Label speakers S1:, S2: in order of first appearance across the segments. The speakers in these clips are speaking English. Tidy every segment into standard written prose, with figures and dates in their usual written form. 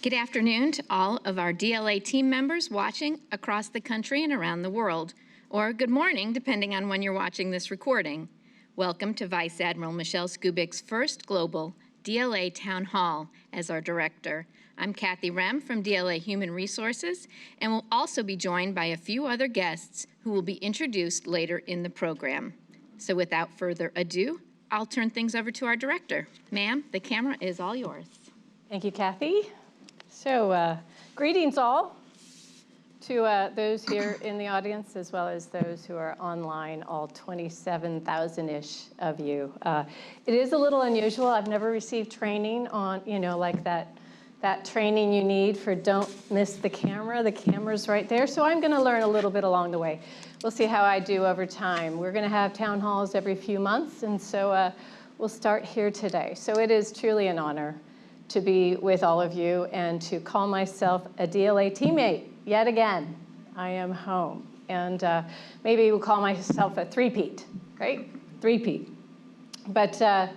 S1: Good afternoon to all of our DLA team members watching across the country and around the world, or good morning, depending on when you're watching this recording. Welcome to Vice Admiral Michelle Skubic's first global DLA Town Hall as our director. I'm Kathy Rem from DLA Human Resources, and will also be joined by a few other guests who will be introduced later in the program. So without further ado, I'll turn things over to our director. Ma'am, the camera is all yours.
S2: Thank you, Kathy. So greetings all to those here in the audience as well as those who are online, all 27,000-ish of you. It is a little unusual. I've never received training on, like that training you need for don't miss the camera. The camera's right there. So I'm going to learn a little bit along the way. We'll see how I do over time. We're going to have town halls every few months, and so we'll start here today. So it is truly an honor to be with all of you and to call myself a DLA teammate yet again. I am home. And maybe we'll call myself a three-peat, right? Three-peat. But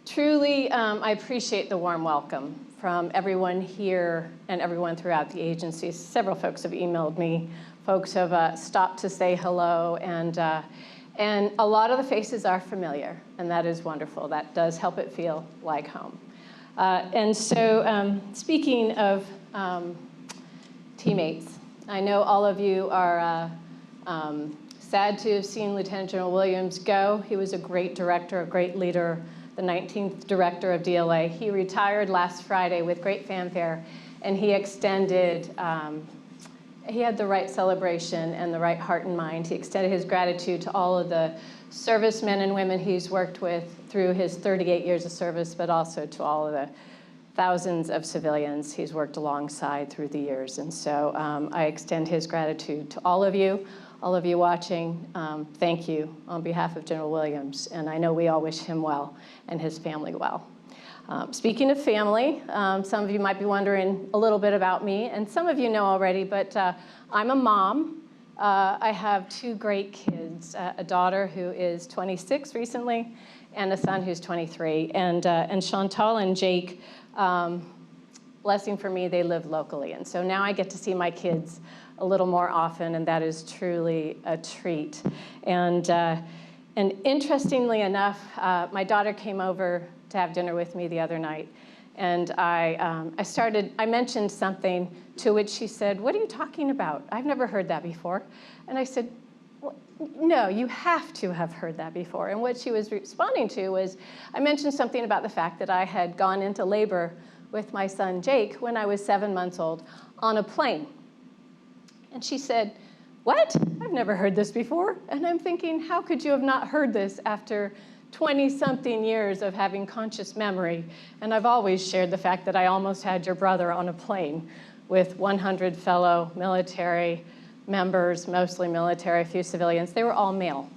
S2: truly, I appreciate the warm welcome from everyone here and everyone throughout the agency. Several folks have emailed me. Folks have stopped to say hello. And a lot of the faces are familiar, and that is wonderful. That does help it feel like home. And so speaking of teammates, I know all of you are sad to have seen Lieutenant General Williams go. He was a great director, a great leader, the 19th director of DLA. He retired last Friday with great fanfare, and he extended, he had the right celebration and the right heart and mind. He extended his gratitude to all of the servicemen and women he's worked with through his 38 years of service, but also to all of the thousands of civilians he's worked alongside through the years. And so I extend his gratitude to all of you watching. Thank you on behalf of General Williams. And I know we all wish him well and his family well. Speaking of family, some of you might be wondering a little bit about me, and some of you know already, but I'm a mom. I have two great kids, a daughter who is 26 recently, and a son who's 23. And Chantal and Jake, blessing for me, they live locally. And so now I get to see my kids a little more often, and that is truly a treat. And interestingly enough, my daughter came over to have dinner with me the other night. And I mentioned something to which she said, "What are you talking about? I've never heard that before." And I said, "Well, no, you have to have heard that before." And what she was responding to was, I mentioned something about the fact that I had gone into labor with my son Jake when I was 7 months old on a plane. And she said, "What? I've never heard this before." And I'm thinking, how could you have not heard this after 20-something years of having conscious memory? And I've always shared the fact that I almost had your brother on a plane with 100 fellow military members, mostly military, a few civilians. They were all male.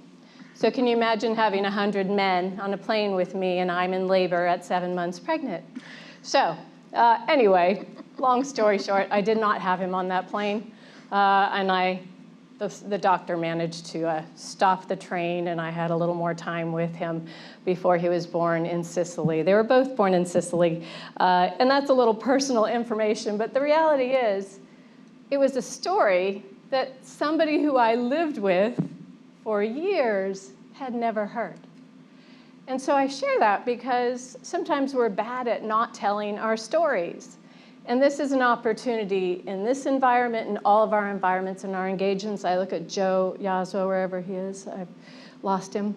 S2: So can you imagine having 100 men on a plane with me, and I'm in labor at 7 months pregnant? So anyway, long story short, I did not have him on that plane. And the doctor managed to stop the train, and I had a little more time with him before he was born in Sicily. They were both born in Sicily, and that's a little personal information, but the reality is it was a story that somebody who I lived with for years had never heard. And so I share that because sometimes we're bad at not telling our stories. And this is an opportunity in this environment and all of our environments and our engagements. I look at Joe Yazwo, wherever he is. I've lost him.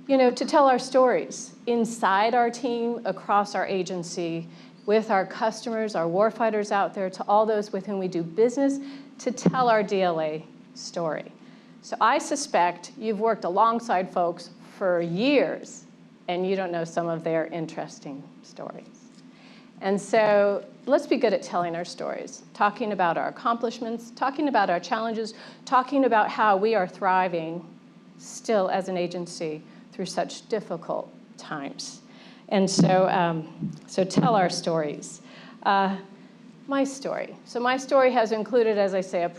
S2: To tell our stories inside our team, across our agency, with our customers, our warfighters out there, to all those with whom we do business, to tell our DLA story. So I suspect you've worked alongside folks for years, and you don't know some of their interesting stories. And so let's be good at telling our stories, talking about our accomplishments, talking about our challenges, talking about how we are thriving still as an agency through such difficult times. And so, so tell our stories. My story. So my story has included, as I say, a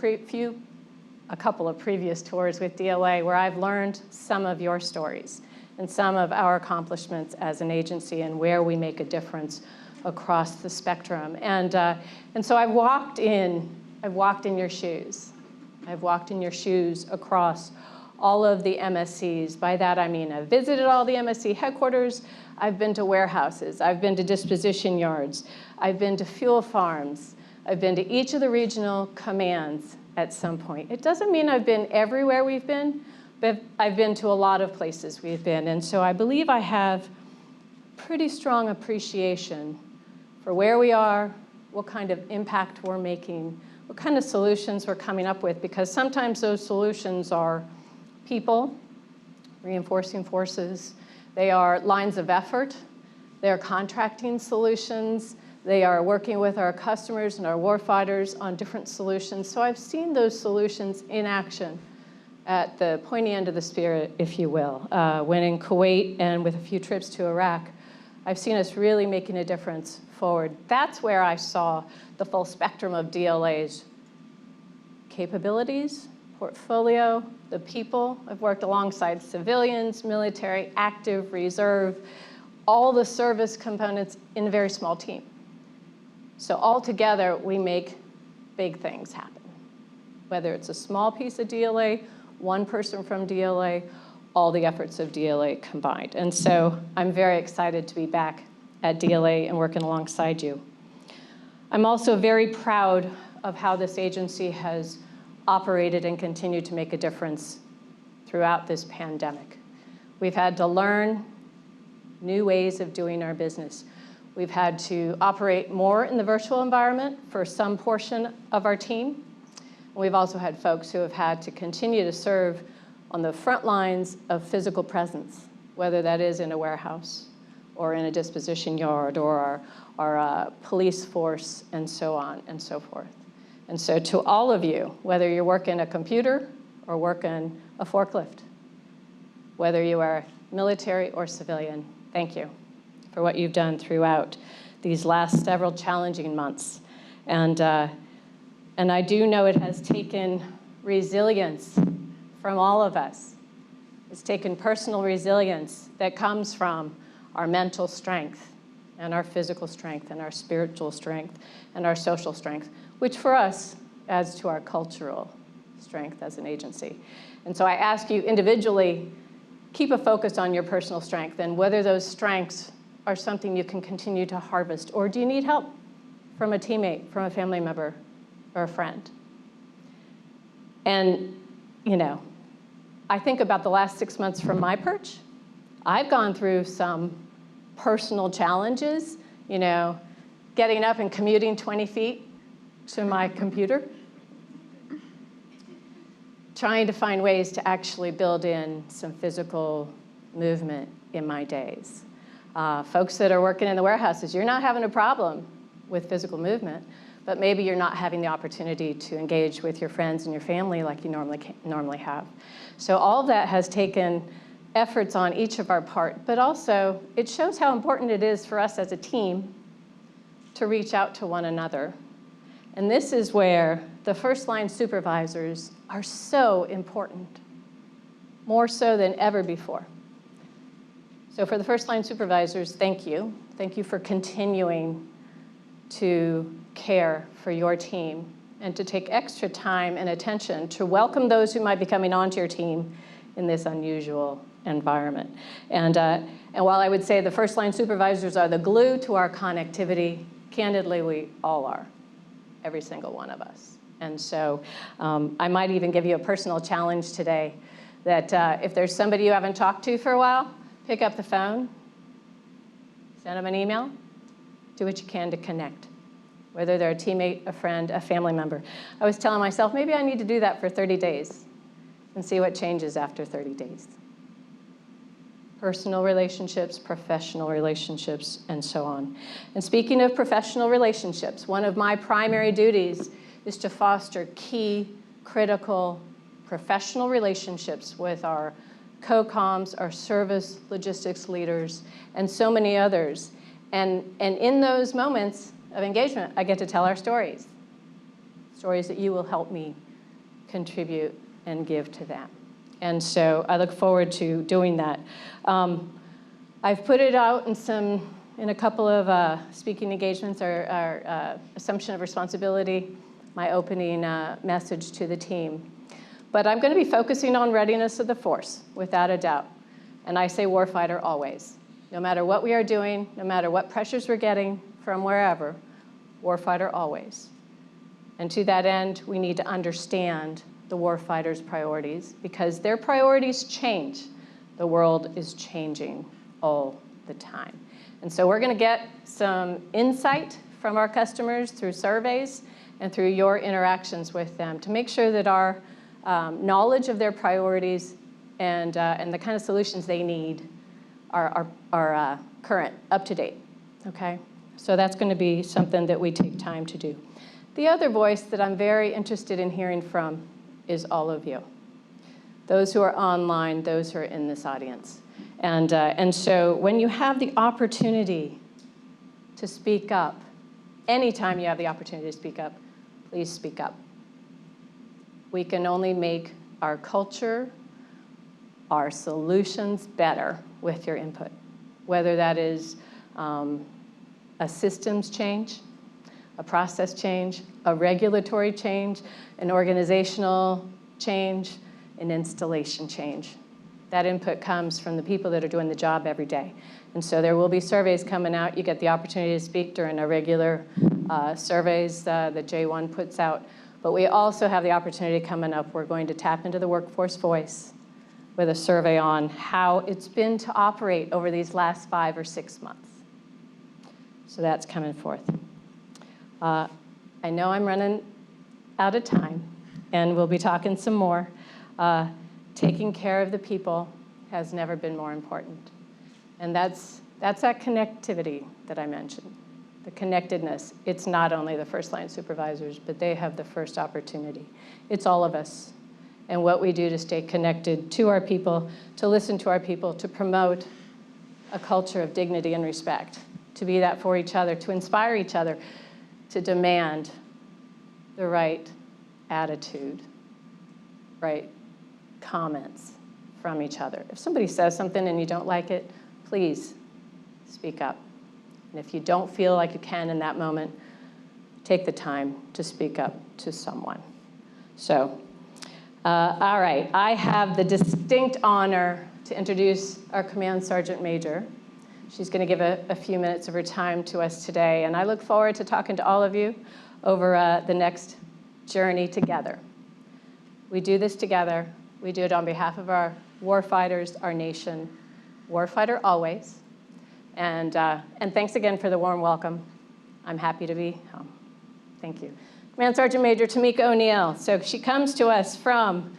S2: couple of previous tours with DLA where I've learned some of your stories and some of our accomplishments as an agency and where we make a difference across the spectrum. And so I've walked in your shoes. I've walked in your shoes across all of the MSCs. By that I mean I've visited all the MSC headquarters, I've been to warehouses, I've been to disposition yards, I've been to fuel farms, I've been to each of the regional commands at some point. It doesn't mean I've been everywhere we've been, but I've been to a lot of places we've been. And so I believe I have pretty strong appreciation for where we are, what kind of impact we're making, what kind of solutions we're coming up with, because sometimes those solutions are people, reinforcing forces, they are lines of effort, they are contracting solutions, they are working with our customers and our warfighters on different solutions. So I've seen those solutions in action at the pointy end of the spear, if you will. When in Kuwait and with a few trips to Iraq, I've seen us really making a difference forward. That's where I saw the full spectrum of DLA's capabilities, portfolio, the people. I've worked alongside civilians, military, active, reserve, all the service components in a very small team. So all together, we make big things happen. Whether it's a small piece of DLA, one person from DLA, all the efforts of DLA combined. And so I'm very excited to be back at DLA and working alongside you. I'm also very proud of how this agency has operated and continued to make a difference throughout this pandemic. We've had to learn new ways of doing our business. We've had to operate more in the virtual environment for some portion of our team. We've also had folks who have had to continue to serve on the front lines of physical presence, whether that is in a warehouse or in a disposition yard or our police force and so on and so forth. And so to all of you, whether you're working a computer or working a forklift, whether you are military or civilian, thank you for what you've done throughout these last several challenging months. And I do know it has taken resilience from all of us. It's taken personal resilience that comes from our mental strength and our physical strength and our spiritual strength and our social strength, which for us adds to our cultural strength as an agency. And so I ask you individually, keep a focus on your personal strength and whether those strengths are something you can continue to harvest, or do you need help from a teammate, from a family member, or a friend? And, you know, I think about the last 6 months from my perch. I've gone through some personal challenges, you know, getting up and commuting 20 feet to my computer, trying to find ways to actually build in some physical movement in my days. Folks that are working in the warehouses, you're not having a problem with physical movement, but maybe you're not having the opportunity to engage with your friends and your family like you normally have. So all of that has taken efforts on each of our part, but also it shows how important it is for us as a team to reach out to one another. And this is where the first line supervisors are so important, more so than ever before. So for the first line supervisors, thank you. Thank you for continuing to care for your team and to take extra time and attention to welcome those who might be coming onto your team in this unusual environment. And while I would say the first line supervisors are the glue to our connectivity, candidly, we all are, every single one of us. And so I might even give you a personal challenge today that if there's somebody you haven't talked to for a while, pick up the phone, send them an email, do what you can to connect, whether they're a teammate, a friend, a family member. I was telling myself, maybe I need to do that for 30 days and see what changes after 30 days. Personal relationships, professional relationships, and so on. And speaking of professional relationships, one of my primary duties is to foster key, critical, professional relationships with our co-coms, our service logistics leaders, and so many others. And in those moments of engagement, I get to tell our stories that you will help me contribute and give to them. And so I look forward to doing that. I've put it out in in a couple of speaking engagements, our assumption of responsibility, my opening message to the team. But I'm going to be focusing on readiness of the force, without a doubt. And I say warfighter always. No matter what we are doing, no matter what pressures we're getting from wherever, warfighter always. And to that end, we need to understand the warfighter's priorities, because their priorities change. The world is changing all the time. And so we're going to get some insight from our customers through surveys and through your interactions with them to make sure that our knowledge of their priorities and the kind of solutions they need are current, up to date, okay? So that's going to be something that we take time to do. The other voice that I'm very interested in hearing from is all of you. Those who are online, those who are in this audience. And so when you have the opportunity to speak up, anytime you have the opportunity to speak up, please speak up. We can only make our culture, our solutions better with your input, whether that is a systems change, a process change, a regulatory change, an organizational change, an installation change. That input comes from the people that are doing the job every day. And so there will be surveys coming out. You get the opportunity to speak during our regular surveys that J1 puts out. But we also have the opportunity coming up. We're going to tap into the workforce voice with a survey on how it's been to operate over these last 5 or 6 months. So that's coming forth. I know I'm running out of time, and we'll be talking some more. Taking care of the people has never been more important. And that's that connectivity that I mentioned, the connectedness. It's not only the first line supervisors, but they have the first opportunity. It's all of us. And what we do to stay connected to our people, to listen to our people, to promote a culture of dignity and respect, to be that for each other, to inspire each other, to demand the right attitude, right comments from each other. If somebody says something and you don't like it, please speak up. And if you don't feel like you can in that moment, take the time to speak up to someone. So, all right, I have the distinct honor to introduce our Command Sergeant Major. She's going to give a few minutes of her time to us today, and I look forward to talking to all of you over the next journey together. We do this together. We do it on behalf of our warfighters, our nation. Warfighter always. And thanks again for the warm welcome. I'm happy to be home. Thank you. Command Sergeant Major Tamika O'Neill. So she comes to us from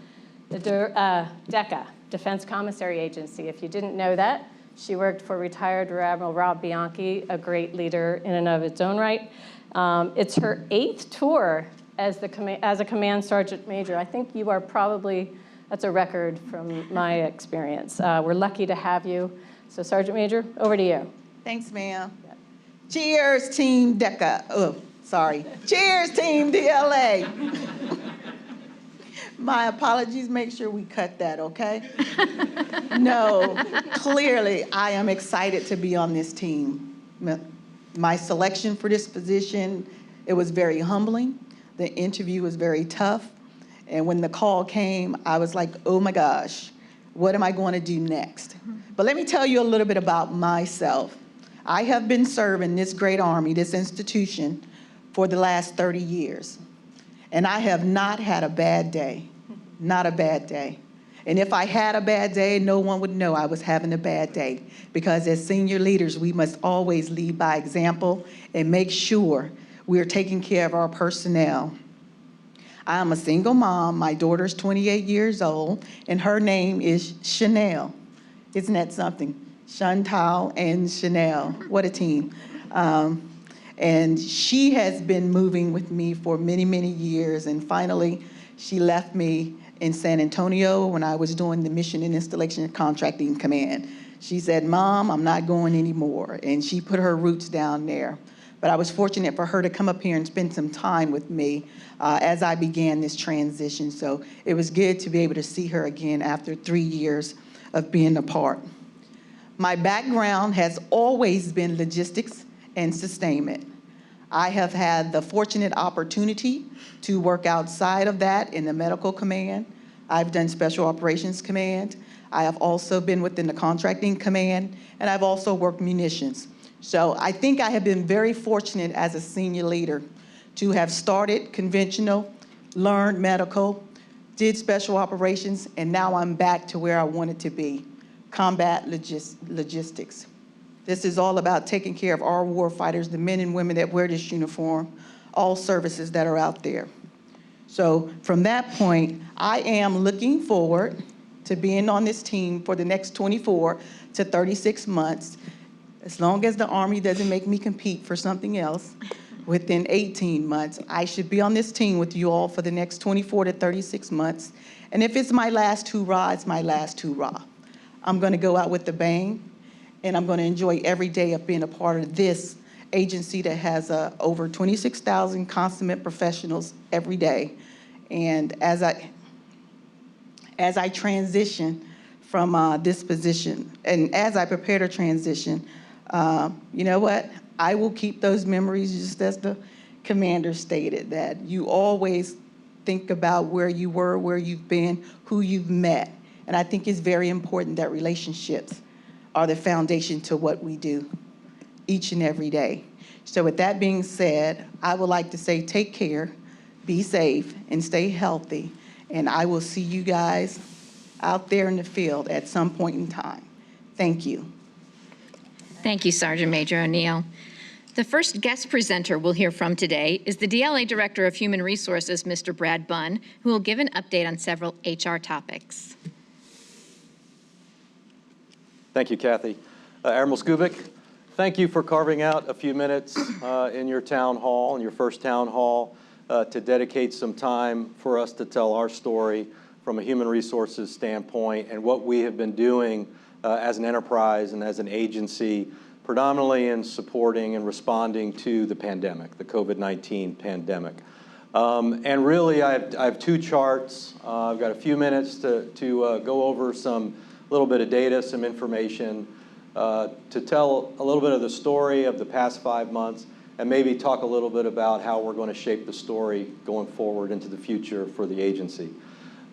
S2: the DECA, Defense Commissary Agency. If you didn't know that, she worked for retired Rear Admiral Rob Bianchi, a great leader in and of its own right. It's her 8th tour as a Command Sergeant Major. I think you are probably, that's a record from my experience. We're lucky to have you. So Sergeant Major, over to you.
S3: Thanks, ma'am. Yeah. Cheers, Team DECA. Oh, sorry. Cheers, Team DLA. My apologies. Make sure we cut that, okay? No, clearly, I am excited to be on this team. My selection for this position, it was very humbling. The interview was very tough. And when the call came, I was like, oh my gosh, what am I going to do next? But let me tell you a little bit about myself. I have been serving this great Army, this institution, for the last 30 years. And I have not had a bad day, not a bad day. And if I had a bad day, no one would know I was having a bad day. Because as senior leaders, we must always lead by example and make sure we're taking care of our personnel. I'm a single mom. My daughter's 28 years old, and her name is Chanel. Isn't that something? Chantal and Chanel. What a team. And she has been moving with me for many, many years. And finally, she left me in San Antonio when I was doing the Mission and Installation Contracting Command. She said, Mom, I'm not going anymore. And she put her roots down there. But I was fortunate for her to come up here and spend some time with me as I began this transition. So it was good to be able to see her again after 3 years of being apart. My background has always been logistics and sustainment. I have had the fortunate opportunity to work outside of that in the medical command. I've done special operations command. I have also been within the contracting command, and I've also worked munitions. So I think I have been very fortunate as a senior leader to have started conventional, learned medical, did special operations, and now I'm back to where I wanted to be, combat logistics. This is all about taking care of our war fighters, the men and women that wear this uniform, all services that are out there. So from that point, I am looking forward to being on this team for the next 24 to 36 months, as long as the Army doesn't make me compete for something else. Within 18 months, I should be on this team with you all for the next 24 to 36 months. And if it's my last hoorah, it's my last hoorah. I'm gonna go out with a bang, and I'm gonna enjoy every day of being a part of this agency that has over 26,000 consummate professionals every day. And as I transition from this position, and as I prepare to transition, you know what? I will keep those memories, just as the commander stated, that you always think about where you were, where you've been, who you've met. And I think it's very important that relationships are the foundation to what we do each and every day. So with that being said, I would like to say take care, be safe, and stay healthy. And I will see you guys out there in the field at some point in time. Thank you.
S1: Thank you, Sgt Major O'Neill. The first guest presenter we'll hear from today is the DLA Director of Human Resources, Mr. Brad Bunn, who will give an update on several HR topics.
S4: Thank you, Kathy. Admiral Skubic, thank you for carving out a few minutes in your town hall, in your first town hall, to dedicate some time for us to tell our story from a human resources standpoint and what we have been doing as an enterprise and as an agency, predominantly in supporting and responding to the pandemic, the COVID-19 pandemic. And really, I have two charts. I've got a few minutes to go over a little bit of data, some information, to tell a little bit of the story of the past 5 months, and maybe talk a little bit about how we're going to shape the story going forward into the future for the agency.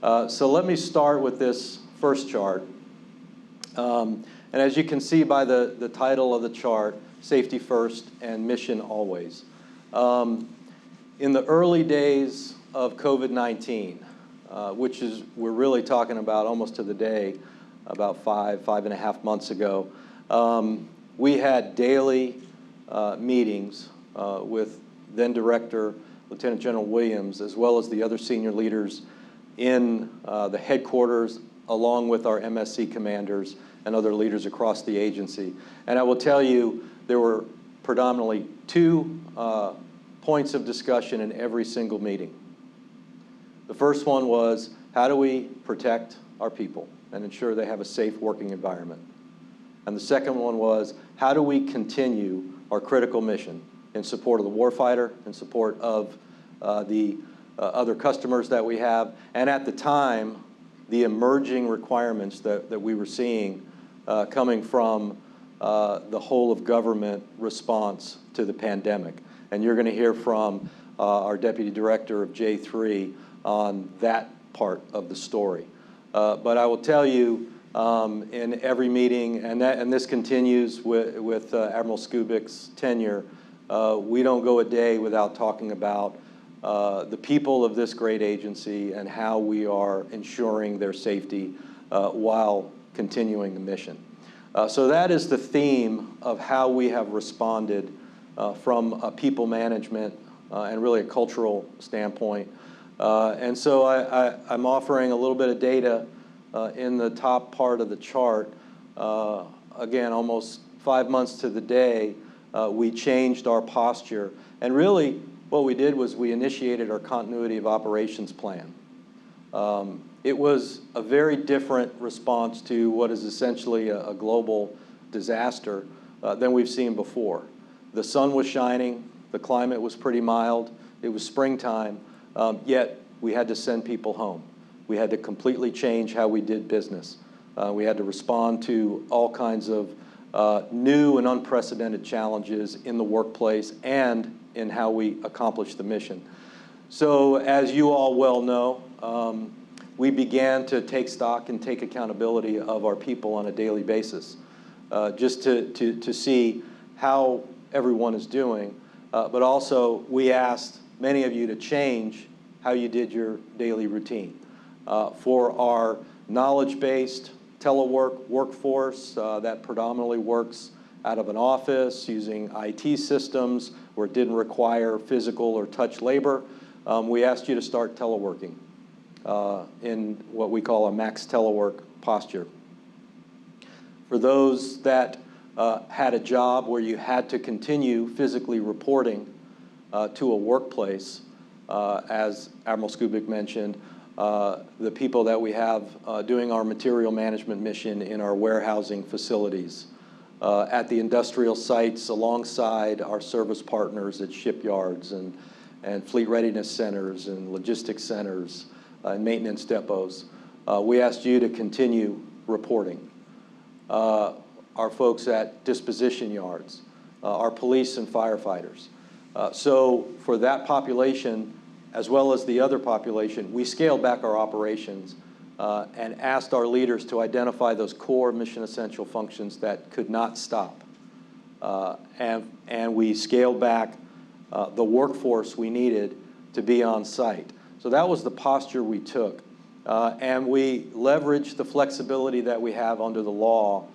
S4: So let me start with this first chart. And as you can see by the title of the chart, Safety First and Mission Always. In the early days of COVID-19, which is, we're really talking about almost to the day, about five and a half months ago, we had daily meetings with then Director Lieutenant General Williams, as well as the other senior leaders in the headquarters, along with our MSC commanders and other leaders across the agency. And I will tell you, there were predominantly two points of discussion in every single meeting. The first one was, how do we protect our people and ensure they have a safe working environment? And the second one was, how do we continue our critical mission in support of the warfighter, in support of the other customers that we have, and at the time, the emerging requirements that we were seeing coming from the whole of government response to the pandemic. And you're going to hear from our Deputy Director of J3 on that part of the story. But I will tell you, in every meeting, and this continues with Admiral Skubic's tenure, we don't go a day without talking about the people of this great agency and how we are ensuring their safety while continuing the mission. So that is the theme of how we have responded from a people management and really a cultural standpoint. And so I'm offering a little bit of data in the top part of the chart. Again, almost 5 months to the day, we changed our posture. And really, what we did was we initiated our continuity of operations plan. It was a very different response to what is essentially a global disaster than we've seen before. The sun was shining, the climate was pretty mild, it was springtime, yet we had to send people home. We had to completely change how we did business. We had to respond to all kinds of new and unprecedented challenges in the workplace and in how we accomplish the mission. So as you all well know, we began to take stock and take accountability of our people on a daily basis, just to see how everyone is doing. But also, we asked many of you to change how you did your daily routine. For our knowledge-based telework workforce that predominantly works out of an office using IT systems where it didn't require physical or touch labor, we asked you to start teleworking in what we call a max telework posture. For those that had a job where you had to continue physically reporting to a workplace, as Admiral Skubic mentioned, the people that we have doing our material management mission in our warehousing facilities, at the industrial sites alongside our service partners at shipyards and fleet readiness centers and logistics centers and maintenance depots. We asked you to continue reporting. Our folks at disposition yards, our police and firefighters. So for that population, as well as the other population, we scaled back our operations and asked our leaders to identify those core mission essential functions that could not stop. And we scaled back the workforce we needed to be on site. So that was the posture we took. And we leveraged the flexibility that we have under the law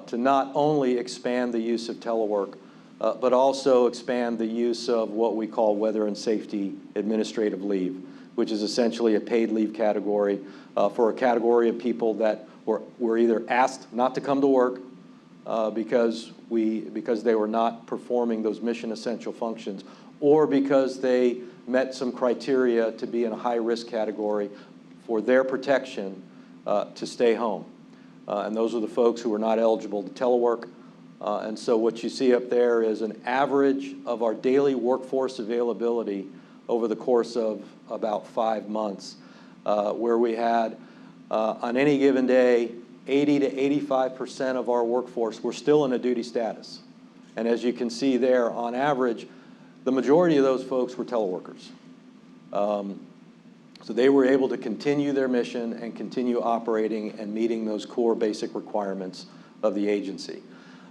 S4: to not only expand the use of telework, but also expand the use of what we call weather and safety administrative leave, which is essentially a paid leave category for a category of people that were either asked not to come to work because they were not performing those mission essential functions, or because they met some criteria to be in a high risk category for their protection to stay home. And those are the folks who are not eligible to telework. And so what you see up there is an average of our daily workforce availability over the course of about 5 months, where we had, on any given day, 80 to 85% of our workforce were still in a duty status. And as you can see there, on average, the majority of those folks were teleworkers. So they were able to continue their mission and continue operating and meeting those core basic requirements of the agency.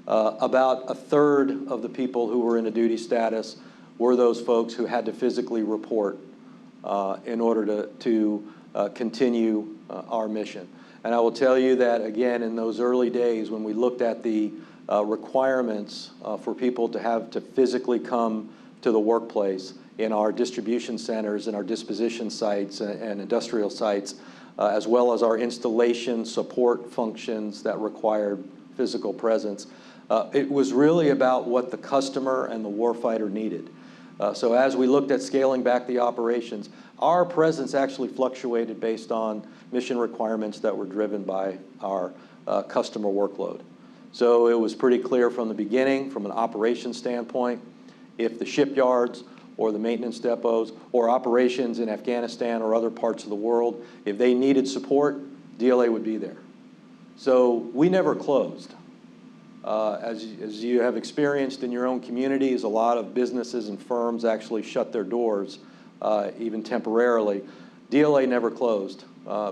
S4: About a third of the people who were in a duty status were those folks who had to physically report in order to continue our mission. And I will tell you that, again, in those early days when we looked at the requirements for people to have to physically come to the workplace in our distribution centers and our disposition sites and industrial sites, as well as our installation support functions that required physical presence, it was really about what the customer and the warfighter needed. So as we looked at scaling back the operations, our presence actually fluctuated based on mission requirements that were driven by our customer workload. So it was pretty clear from the beginning, from an operations standpoint, if the shipyards or the maintenance depots or operations in Afghanistan or other parts of the world, if they needed support, DLA would be there. So we never closed. As you have experienced in your own communities, a lot of businesses and firms actually shut their doors, even temporarily. DLA never closed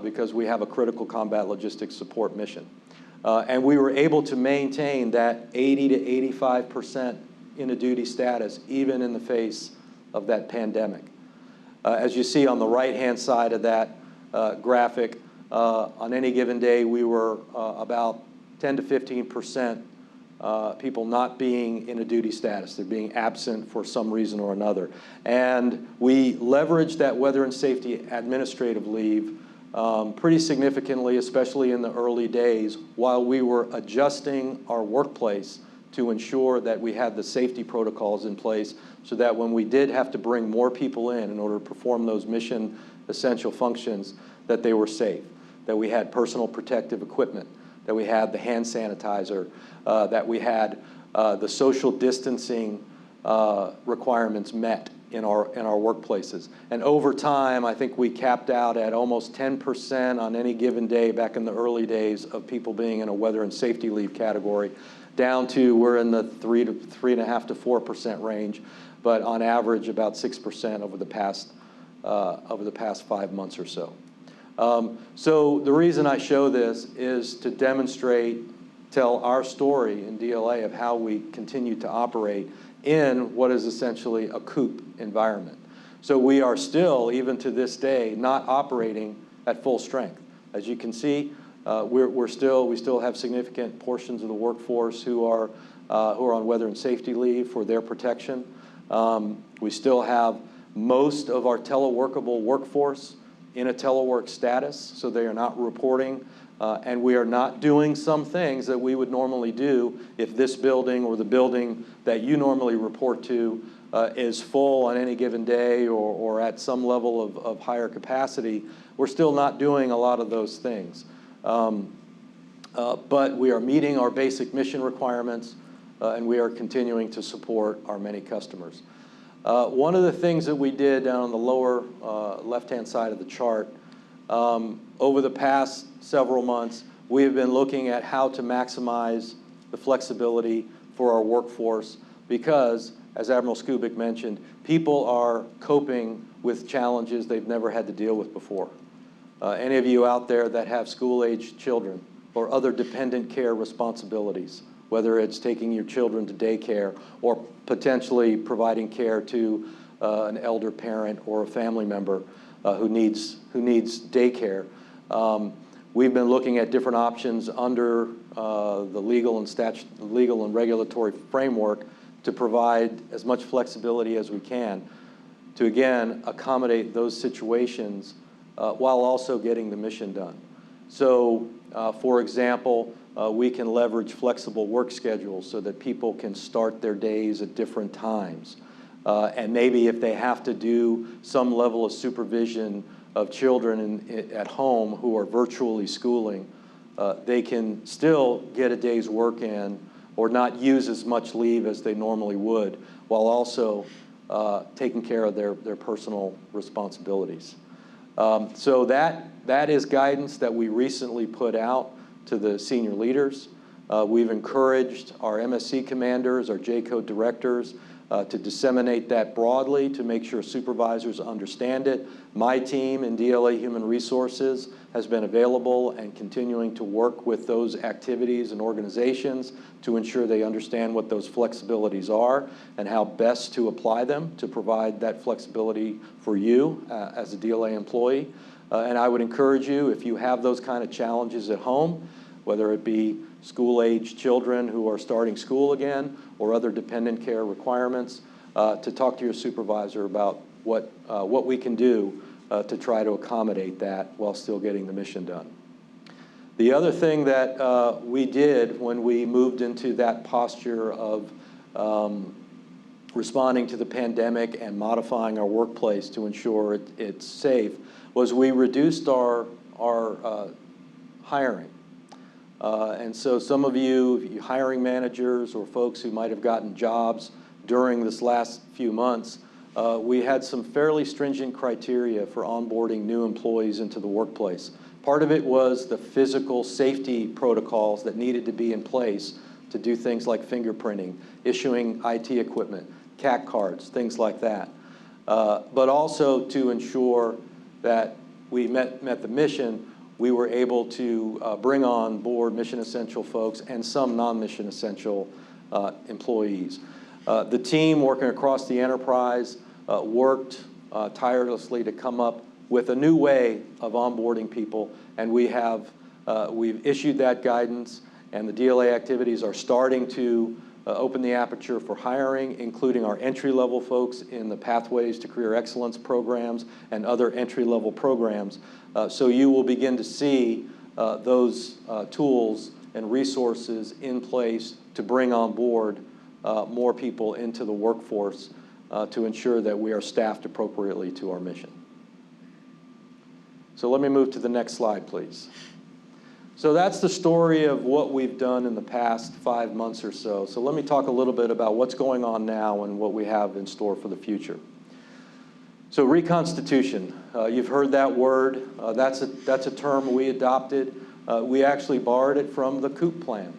S4: because we have a critical combat logistics support mission. And we were able to maintain that 80 to 85% in a duty status, even in the face of that pandemic. As you see on the right-hand side of that graphic, on any given day, we were about 10 to 15% people not being in a duty status. They're being absent for some reason or another. And we leveraged that weather and safety administrative leave pretty significantly, especially in the early days, while we were adjusting our workplace to ensure that we had the safety protocols in place so that when we did have to bring more people in order to perform those mission essential functions, that they were safe, that we had personal protective equipment, that we had the hand sanitizer, that we had the social distancing requirements met in our workplaces. And over time, I think we capped out at almost 10% on any given day back in the early days of people being in a weather and safety leave category, down to we're in the 3.5% to 4% range, but on average about 6% over the past 5 months or so. So the reason I show this is to demonstrate, tell our story in DLA of how we continue to operate in what is essentially a COOP environment. So we are still, even to this day, not operating at full strength. As you can see, we still have significant portions of the workforce who are on weather and safety leave for their protection. We still have most of our teleworkable workforce in a telework status, so they are not reporting, and we are not doing some things that we would normally do if this building or the building that you normally report to is full on any given day or at some level of higher capacity. We're still not doing a lot of those things. But we are meeting our basic mission requirements, and we are continuing to support our many customers. One of the things that we did down on the lower left-hand side of the chart, over the past several months, we have been looking at how to maximize the flexibility for our workforce because, as Admiral Skubic mentioned, people are coping with challenges they've never had to deal with before. Any of you out there that have school-aged children or other dependent care responsibilities, whether it's taking your children to daycare or potentially providing care to an elder parent or a family member who needs daycare. We've been looking at different options under the legal and regulatory framework to provide as much flexibility as we can to, again, accommodate those situations while also getting the mission done. So, for example, we can leverage flexible work schedules so that people can start their days at different times. And maybe if they have to do some level of supervision of children at home who are virtually schooling, they can still get a day's work in or not use as much leave as they normally would, while also taking care of their personal responsibilities. So that is guidance that we recently put out to the senior leaders. We've encouraged our MSC commanders, our J-code directors, to disseminate that broadly to make sure supervisors understand it. My team in DLA Human Resources has been available and continuing to work with those activities and organizations to ensure they understand what those flexibilities are and how best to apply them to provide that flexibility for you as a DLA employee. And I would encourage you, if you have those kind of challenges at home, whether it be school-age children who are starting school again or other dependent care requirements, to talk to your supervisor about what we can do to try to accommodate that while still getting the mission done. The other thing that we did when we moved into that posture of responding to the pandemic and modifying our workplace to ensure it's safe was we reduced our hiring. And so some of you hiring managers or folks who might have gotten jobs during this last few months, we had some fairly stringent criteria for onboarding new employees into the workplace. Part of it was the physical safety protocols that needed to be in place to do things like fingerprinting, issuing IT equipment, CAC cards, things like that. But also to ensure that we met the mission, we were able to bring on board mission essential folks and some non-mission essential employees. The team working across the enterprise worked tirelessly to come up with a new way of onboarding people, and we've issued that guidance, and the DLA activities are starting to open the aperture for hiring, including our entry-level folks in the Pathways to Career Excellence programs and other entry-level programs. So you will begin to see those tools and resources in place to bring on board more people into the workforce to ensure that we are staffed appropriately to our mission. So let me move to the next slide, please. So that's the story of what we've done in the past 5 months or so. So let me talk a little bit about what's going on now and what we have in store for the future. So reconstitution, you've heard that word. That's a term we adopted. We actually borrowed it from the COOP plan.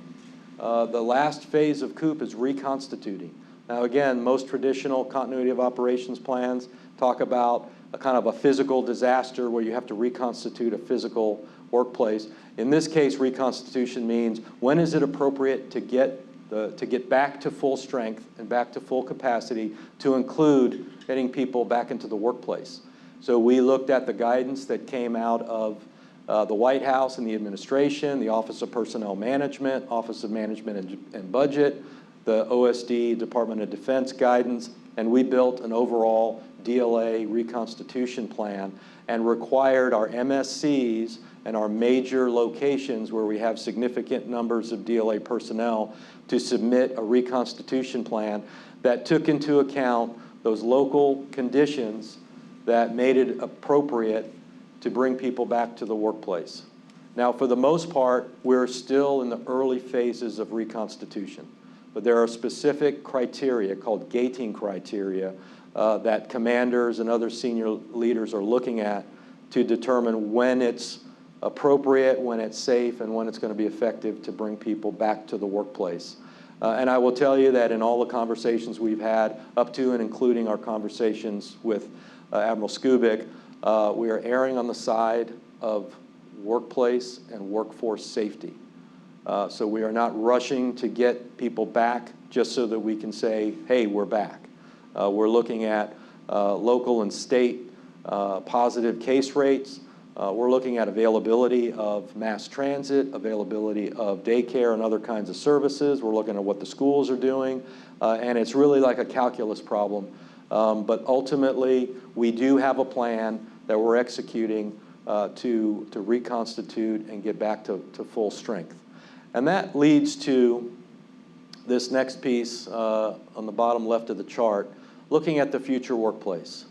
S4: The last phase of COOP is reconstituting. Now again, most traditional continuity of operations plans talk about a kind of a physical disaster where you have to reconstitute a physical workplace. In this case, reconstitution means when is it appropriate to get back to full strength and back to full capacity to include getting people back into the workplace. So we looked at the guidance that came out of the White House and the administration, the Office of Personnel Management, Office of Management and Budget, the OSD, Department of Defense guidance, and we built an overall DLA reconstitution plan and required our MSCs and our major locations where we have significant numbers of DLA personnel to submit a reconstitution plan that took into account those local conditions that made it appropriate to bring people back to the workplace. Now, for the most part, we're still in the early phases of reconstitution, but there are specific criteria called gating criteria that commanders and other senior leaders are looking at to determine when it's appropriate, when it's safe, and when it's going to be effective to bring people back to the workplace. And I will tell you that in all the conversations we've had, up to and including our conversations with Admiral Skubic, we are erring on the side of workplace and workforce safety. So we are not rushing to get people back just so that we can say, hey, we're back. We're looking at local and state positive case rates. We're looking at availability of mass transit, availability of daycare and other kinds of services. We're looking at what the schools are doing. And it's really like a calculus problem. But ultimately, we do have a plan that we're executing to reconstitute and get back to full strength. And that leads to this next piece on the bottom left of the chart, looking at the future workplace.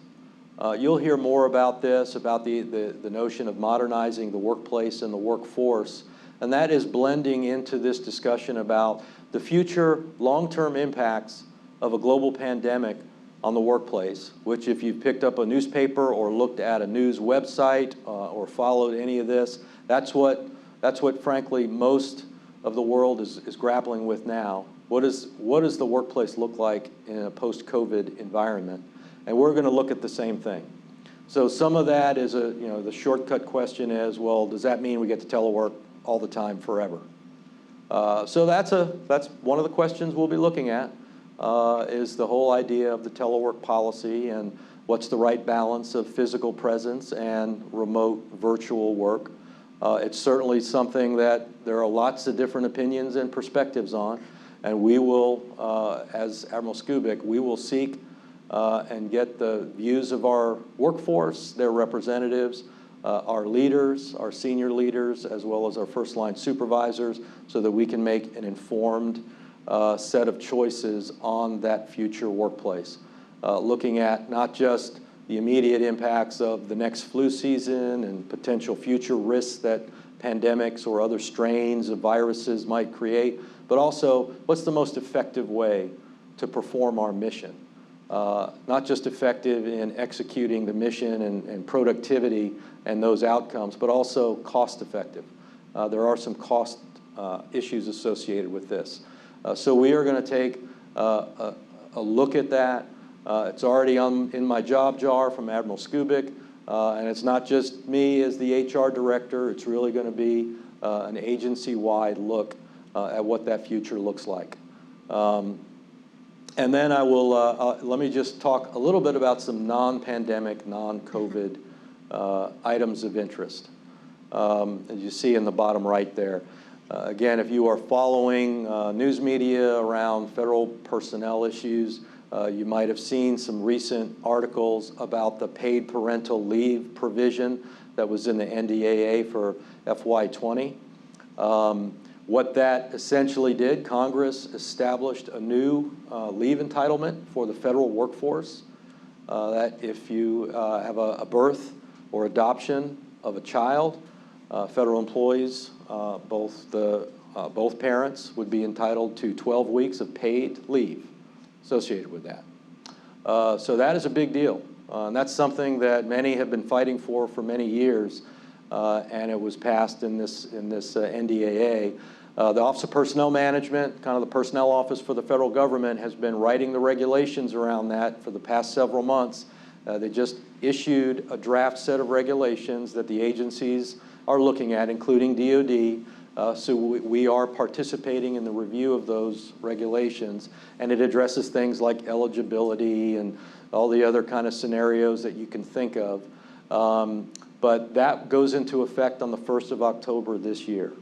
S4: You'll hear more about this, about the notion of modernizing the workplace and the workforce, and that is blending into this discussion about the future long-term impacts of a global pandemic on the workplace, which if you've picked up a newspaper or looked at a news website or followed any of this, that's what frankly most of the world is grappling with now. What does the workplace look like in a post-COVID environment? And we're going to look at the same thing. So some of that is the shortcut question is, well, does that mean we get to telework all the time forever? So that's one of the questions we'll be looking at, is the whole idea of the telework policy and what's the right balance of physical presence and remote virtual work. It's certainly something that there are lots of different opinions and perspectives on, and we will, as Admiral Skubic, we will seek and get the views of our workforce, their representatives, our leaders, our senior leaders, as well as our first-line supervisors, so that we can make an informed set of choices on that future workplace, looking at not just the immediate impacts of the next flu season and potential future risks that pandemics or other strains of viruses might create, but also what's the most effective way to perform our mission. Not just effective in executing the mission and productivity and those outcomes, but also cost effective. There are some cost issues associated with this. So we are going to take a look at that. It's already in my job jar from Admiral Skubic, and it's not just me as the HR director. It's really going to be an agency-wide look at what that future looks like. And then I will, let me just talk a little bit about some non-pandemic, non-COVID items of interest. As you see in the bottom right there. Again, if you are following news media around federal personnel issues, you might have seen some recent articles about the paid parental leave provision that was in the NDAA for FY20. What that essentially did, Congress established a new leave entitlement for the federal workforce, that if you have a birth or adoption of a child, federal employees, both parents would be entitled to 12 weeks of paid leave associated with that. So that is a big deal. And that's something that many have been fighting for many years, and it was passed in this NDAA. The Office of Personnel Management, kind of the personnel office for the federal government, has been writing the regulations around that for the past several months. They just issued a draft set of regulations that the agencies are looking at, including DOD. So we are participating in the review of those regulations, and it addresses things like eligibility and all the other kind of scenarios that you can think of. But that goes into effect on the 1st of October this year.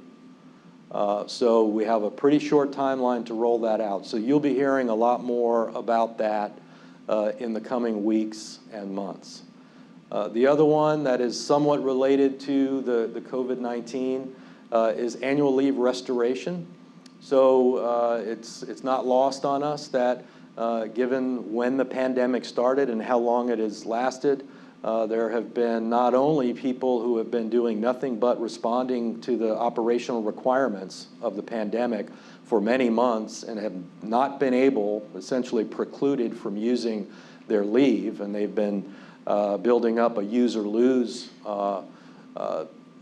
S4: So we have a pretty short timeline to roll that out. So you'll be hearing a lot more about that in the coming weeks and months. The other one that is somewhat related to the COVID-19 is annual leave restoration. So it's not lost on us that given when the pandemic started and how long it has lasted, there have been not only people who have been doing nothing but responding to the operational requirements of the pandemic for many months and have not been able, essentially precluded from using their leave, and they've been building up a use or lose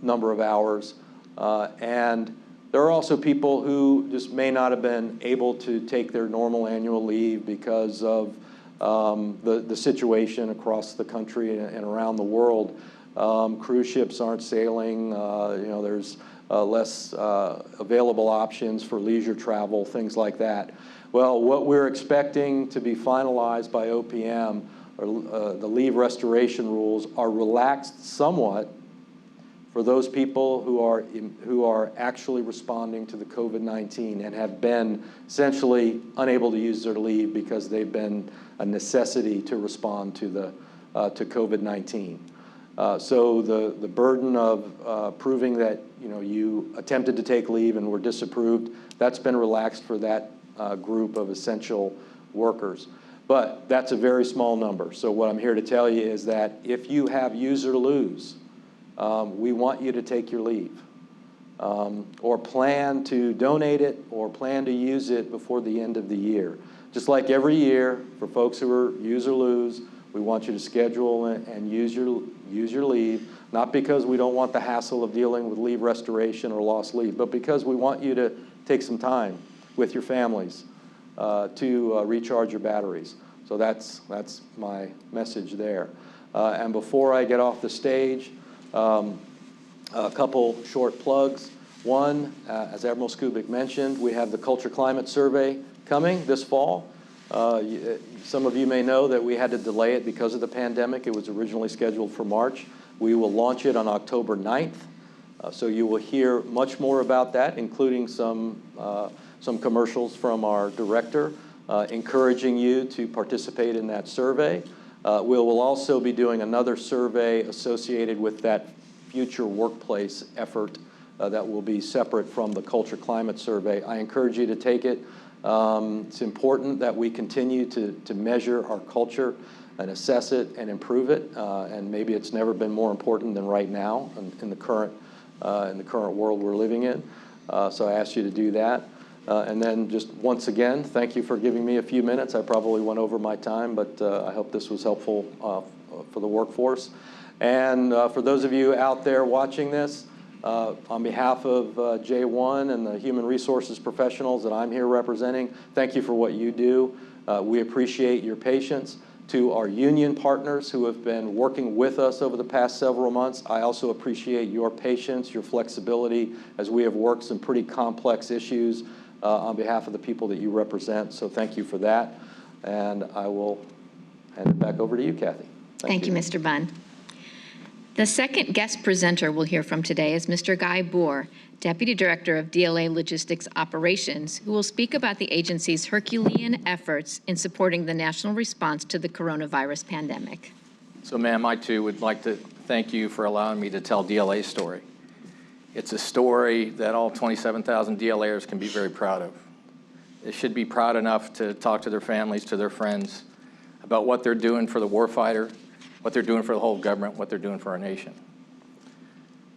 S4: number of hours. And there are also people who just may not have been able to take their normal annual leave because of the situation across the country and around the world. Cruise ships aren't sailing, there's less available options for leisure travel, things like that. Well, what we're expecting to be finalized by OPM, or the leave restoration rules, are relaxed somewhat for those people who are actually responding to the COVID-19 and have been essentially unable to use their leave because they've been a necessity to respond to to COVID-19. So the burden of proving that you attempted to take leave and were disapproved, that's been relaxed for that group of essential workers. But that's a very small number. So what I'm here to tell you is that if you have use or lose, we want you to take your leave, or plan to donate it, or plan to use it before the end of the year. Just like every year, for folks who are use or lose, we want you to schedule and use your leave, not because we don't want the hassle of dealing with leave restoration or lost leave, but because we want you to take some time with your families to recharge your batteries. So that's my message there. And before I get off the stage, a couple short plugs. One, as Admiral Skubic mentioned, we have the Culture Climate Survey coming this fall. Some of you may know that we had to delay it because of the pandemic. It was originally scheduled for March. We will launch it on October 9th. So you will hear much more about that, including some commercials from our director, encouraging you to participate in that survey. We will also be doing another survey associated with that future workplace effort that will be separate from the Culture Climate Survey. I encourage you to take it. It's important that we continue to measure our culture and assess it and improve it. And maybe it's never been more important than right now in the current world we're living in. So I ask you to do that. And then just once again, thank you for giving me a few minutes. I probably went over my time, but I hope this was helpful for the workforce. And for those of you out there watching this, on behalf of J1 and the human resources professionals that I'm here representing, thank you for what you do. We appreciate your patience. To our union partners who have been working with us over the past several months, I also appreciate your patience, your flexibility, as we have worked some pretty complex issues on behalf of the people that you represent. So thank you for that. And I will hand it back over to you, Kathy.
S1: Thank you, Mr. Bunn. The second guest presenter we'll hear from today is Mr. Guy Bohr, Deputy Director of DLA Logistics Operations, who will speak about the agency's Herculean efforts in supporting the national response to the coronavirus pandemic.
S5: So, ma'am, I too would like to thank you for allowing me to tell DLA's story. It's a story that all 27,000 DLAers can be very proud of. They should be proud enough to talk to their families, to their friends, about what they're doing for the warfighter, what they're doing for the whole government, what they're doing for our nation.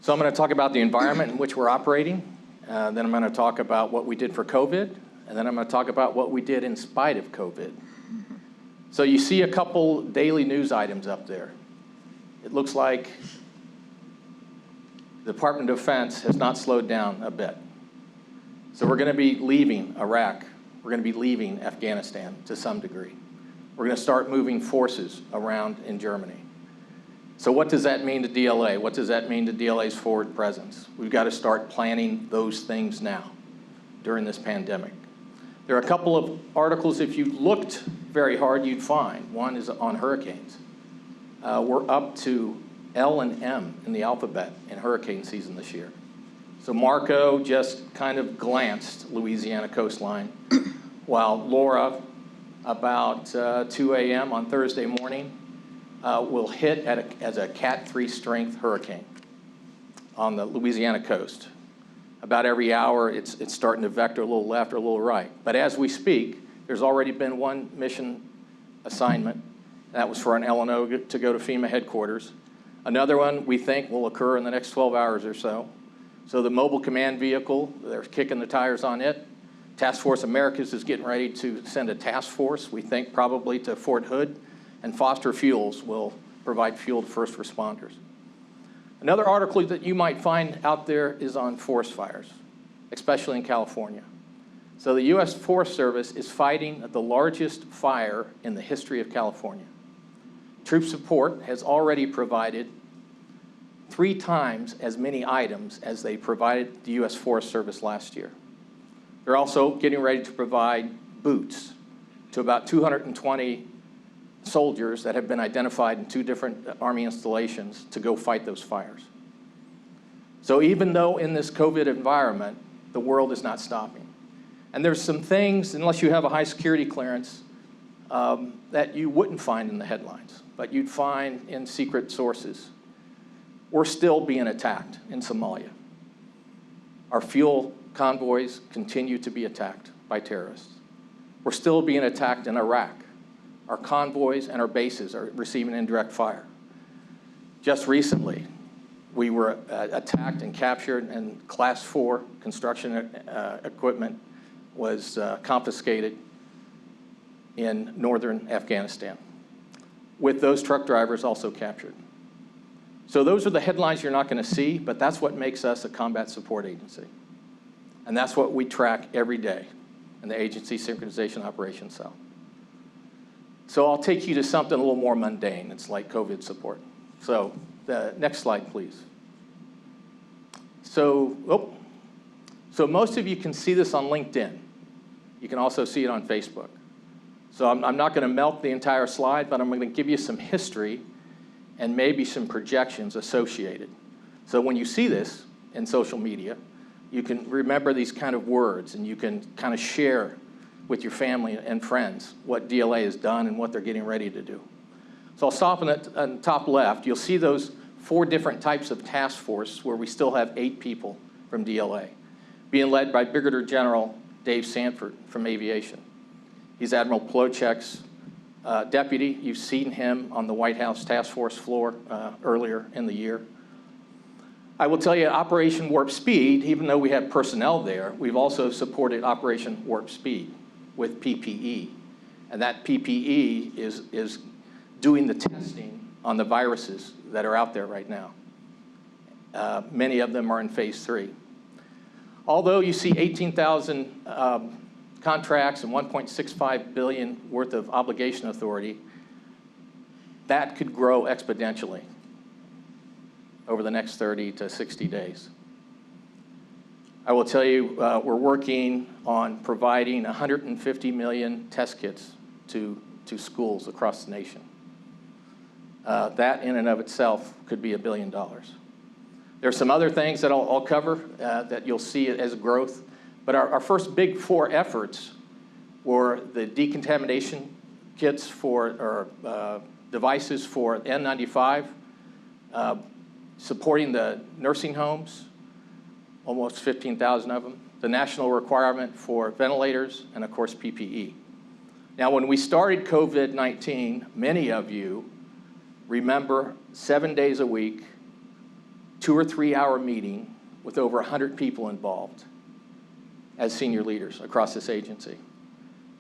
S5: So I'm going to talk about the environment in which we're operating, then I'm going to talk about what we did for COVID, and then I'm going to talk about what we did in spite of COVID. So you see a couple daily news items up there. It looks like the Department of Defense has not slowed down a bit. So we're going to be leaving Iraq. We're going to be leaving Afghanistan to some degree. We're going to start moving forces around in Germany. So what does that mean to DLA? What does that mean to DLA's forward presence? We've got to start planning those things now during this pandemic. There are a couple of articles, if you looked very hard, you'd find. One is on hurricanes. We're up to L and M in the alphabet in hurricane season this year. So Marco just kind of glanced Louisiana coastline, while Laura, about 2 a.m. on Thursday morning, will hit as a Cat 3 strength hurricane on the Louisiana coast. About every hour, it's starting to vector a little left or a little right. But as we speak, there's already been one mission assignment. That was for an LNO to go to FEMA headquarters. Another one we think will occur in the next 12 hours or so. So the mobile command vehicle, they're kicking the tires on it. Task Force Americas is getting ready to send a task force, we think probably to Fort Hood, and Foster Fuels will provide fuel to first responders. Another article that you might find out there is on forest fires, especially in California. So the U.S. Forest Service is fighting the largest fire in the history of California. Troop support has already provided 3 times as many items as they provided the U.S. Forest Service last year. They're also getting ready to provide boots to about 220 soldiers that have been identified in 2 different Army installations to go fight those fires. So even though in this COVID environment, the world is not stopping. And there's some things, unless you have a high security clearance, that you wouldn't find in the headlines, but you'd find in secret sources. We're still being attacked in Somalia. Our fuel convoys continue to be attacked by terrorists. We're still being attacked in Iraq. Our convoys and our bases are receiving indirect fire. Just recently, we were attacked and captured, and Class 4 construction equipment was confiscated in northern Afghanistan, with those truck drivers also captured. So those are the headlines you're not going to see, but that's what makes us a combat support agency. And that's what we track every day in the Agency Synchronization Operations Cell. So I'll take you to something a little more mundane. It's like COVID support. So the next slide, please. So most of you can see this on LinkedIn. You can also see it on Facebook. So I'm not going to melt the entire slide, but I'm going to give you some history and maybe some projections associated. So when you see this in social media, you can remember these kind of words, and you can kind of share with your family and friends what DLA has done and what they're getting ready to do. So I'll stop on the top left. You'll see those 4 different types of task force where we still have 8 people from DLA, being led by Brigadier General Dave Sanford from Aviation. He's Admiral Plochek's deputy. You've seen him on the White House task force floor earlier in the year. I will tell you, Operation Warp Speed, even though we have personnel there, we've also supported Operation Warp Speed with PPE. And that PPE is doing the testing on the viruses that are out there right now. Many of them are in phase 3. Although you see 18,000 contracts and $1.65 billion worth of obligation authority, that could grow exponentially over the next 30 to 60 days. I will tell you, we're working on providing 150 million test kits to schools across the nation. That in and of itself could be $1 billion. There's some other things that I'll cover that you'll see as growth, but our first big 4 efforts were the decontamination kits for, or devices for N95, supporting the nursing homes, almost 15,000 of them, the national requirement for ventilators, and of course PPE. Now when we started COVID-19, many of you remember 7 days a week, 2 or 3 hour meeting with over 100 people involved as senior leaders across this agency.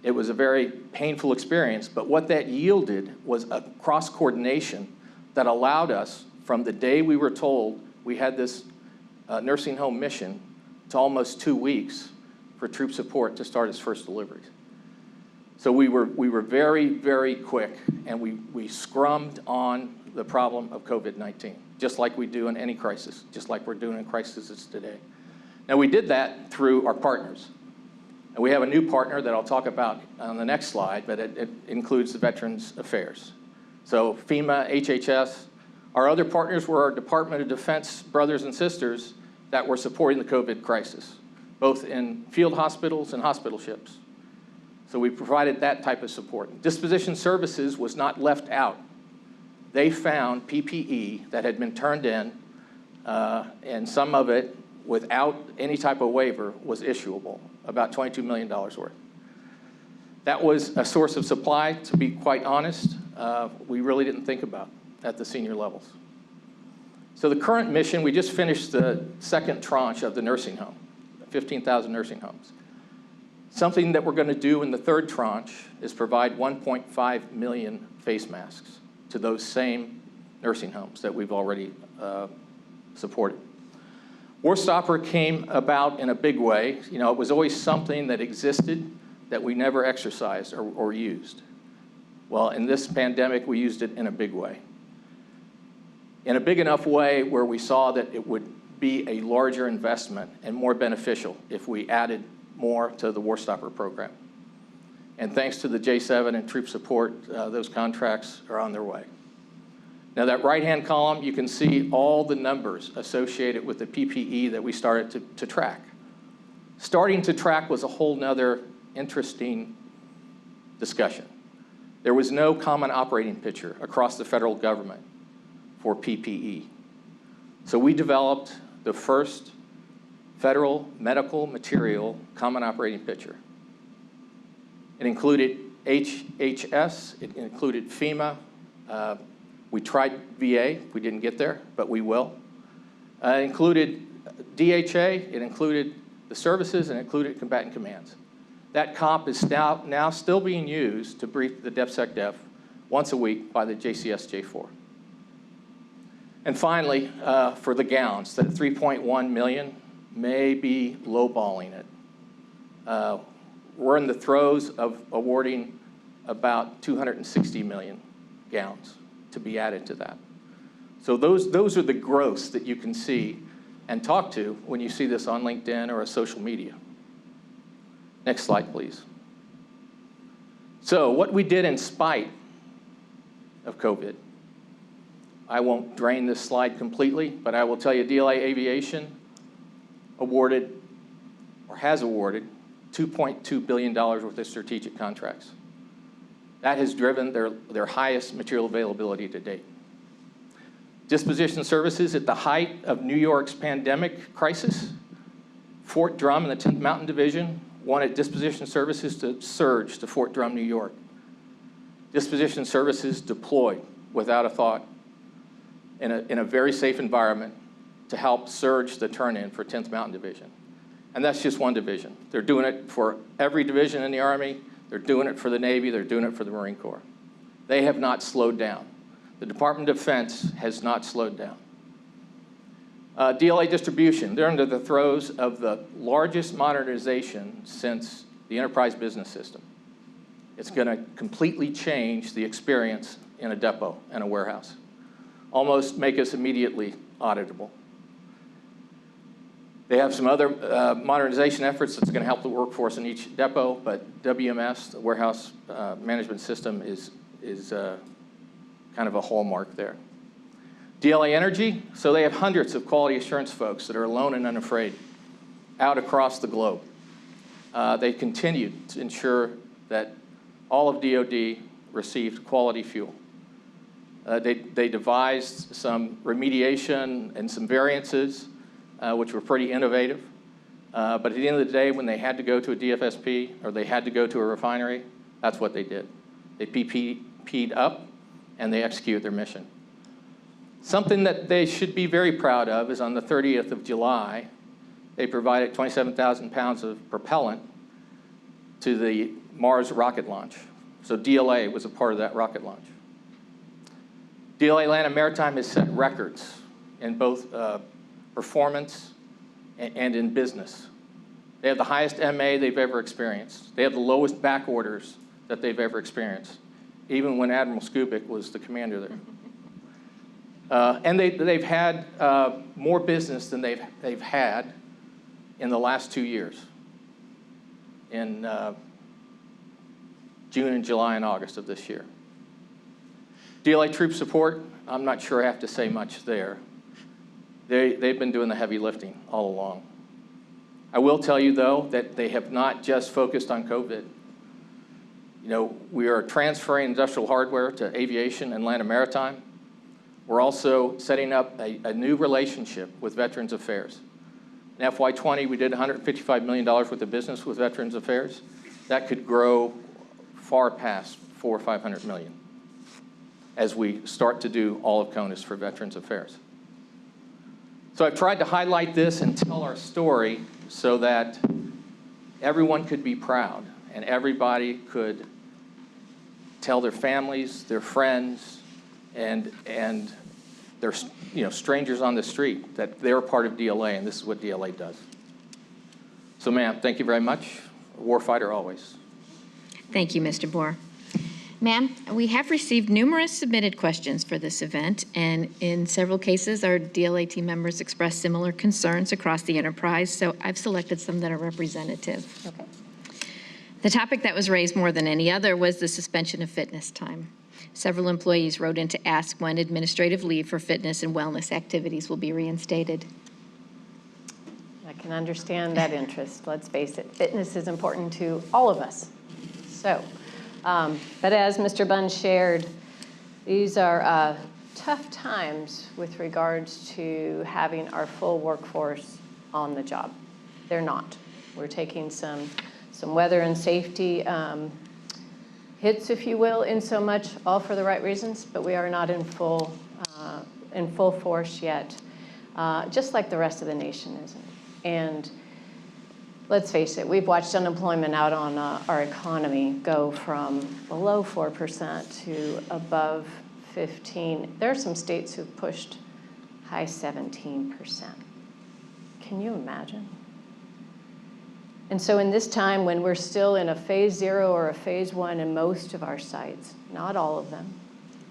S5: It was a very painful experience, but what that yielded was a cross-coordination that allowed us, from the day we were told we had this nursing home mission, to almost 2 weeks for troop support to start its first deliveries. So we were very, very quick, and we scrummed on the problem of COVID-19, just like we do in any crisis, just like we're doing in crises today. Now, we did that through our partners. And we have a new partner that I'll talk about on the next slide, but it includes the Veterans Affairs. So FEMA, HHS, our other partners were our Department of Defense brothers and sisters that were supporting the COVID crisis, both in field hospitals and hospital ships. So we provided that type of support. Disposition Services was not left out. They found PPE that had been turned in, and some of it, without any type of waiver, was issuable, about $22 million worth. That was a source of supply, to be quite honest, we really didn't think about at the senior levels. So the current mission, we just finished the second tranche of the nursing home, 15,000 nursing homes. Something that we're going to do in the third tranche is provide 1.5 million face masks to those same nursing homes that we've already supported. War Stopper came about in a big way. You know, it was always something that existed that we never exercised or used. Well, in this pandemic, we used it in a big way. In a big enough way where we saw that it would be a larger investment and more beneficial if we added more to the War Stopper program. And thanks to the J7 and troop support, those contracts are on their way. Now, that right-hand column, you can see all the numbers associated with the PPE that we started to track. Starting to track was a whole nother interesting discussion. There was no common operating picture across the federal government for PPE. So we developed the first federal medical material common operating picture. It included HHS, it included FEMA, we tried VA, we didn't get there, but we will. It included DHA, it included the services, and it included combatant commands. That comp is now still being used to brief the DefSecDef once a week by the JCS J4. And finally, for the gowns, that 3.1 million may be lowballing it. We're in the throes of awarding about 260 million gowns to be added to that. So those are the growths that you can see and talk to when you see this on LinkedIn or a social media. Next slide, please. So what we did in spite of COVID. I won't drain this slide completely, but I will tell you DLA Aviation awarded, or has awarded, $2.2 billion worth of strategic contracts. That has driven their highest material availability to date. Disposition Services, at the height of New York's pandemic crisis, Fort Drum and the 10th Mountain Division wanted Disposition Services to surge to Fort Drum, New York. Disposition Services deployed without a thought in a very safe environment to help surge the turn-in for 10th Mountain Division. And that's just one division. They're doing it for every division in the Army. They're doing it for the Navy. They're doing it for the Marine Corps. They have not slowed down. The Department of Defense has not slowed down. DLA Distribution, they're under the throes of the largest modernization since the enterprise business system. It's going to completely change the experience in a depot and a warehouse, almost make us immediately auditable. They have some other modernization efforts that's going to help the workforce in each depot, but WMS, the warehouse management system, is kind of a hallmark there. DLA Energy, so they have hundreds of quality assurance folks that are alone and unafraid out across the globe. They continue to ensure that all of DoD received quality fuel. They devised some remediation and some variances, which were pretty innovative. But at the end of the day, when they had to go to a DFSP or they had to go to a refinery, that's what they did. They PP'd up and they executed their mission. Something that they should be very proud of is on the 30th of July, they provided 27,000 pounds of propellant to the Mars rocket launch. So DLA was a part of that rocket launch. DLA Atlanta Maritime has set records in both performance and in business. They have the highest MA they've ever experienced. They have the lowest back orders that they've ever experienced, even when Admiral Skubic was the commander there. And they've had more business than they've had in the last 2 years, in June and July and August of this year. DLA troop support, I'm not sure I have to say much there. They've been doing the heavy lifting all along. I will tell you, though, that they have not just focused on COVID. You know, we are transferring industrial hardware to aviation and land and maritime. We're also setting up a new relationship with Veterans Affairs. In FY20, we did $155 million worth of business with Veterans Affairs. That could grow far past $400 or $500 million as we start to do all of CONUS for Veterans Affairs. So I've tried to highlight this and tell our story so that everyone could be proud and everybody could tell their families, their friends, and their strangers on the street that they're part of DLA and this is what DLA does. So ma'am, thank you very much. Warfighter always.
S1: Thank you, Mr. Bohr. Ma'am, we have received numerous submitted questions for this event, and in several cases, our DLA team members expressed similar concerns across the enterprise, so I've selected some that are representative.
S2: Okay.
S1: The topic that was raised more than any other was the suspension of fitness time. Several employees wrote in to ask when administrative leave for fitness and wellness activities will be reinstated.
S2: I can understand that interest. Let's face it, fitness is important to all of us. So, but as Mr. Bunn shared, these are tough times with regards to having our full workforce on the job. They're not. We're taking some weather and safety hits, if you will, in so much, all for the right reasons, but we are not in full force yet, just like the rest of the nation isn't. And let's face it, we've watched unemployment out on our economy go from below 4% to above 15%. There are some states who've pushed high 17%. Can you imagine? And so in this time when we're still in a phase 0 or a phase 1 in most of our sites, not all of them,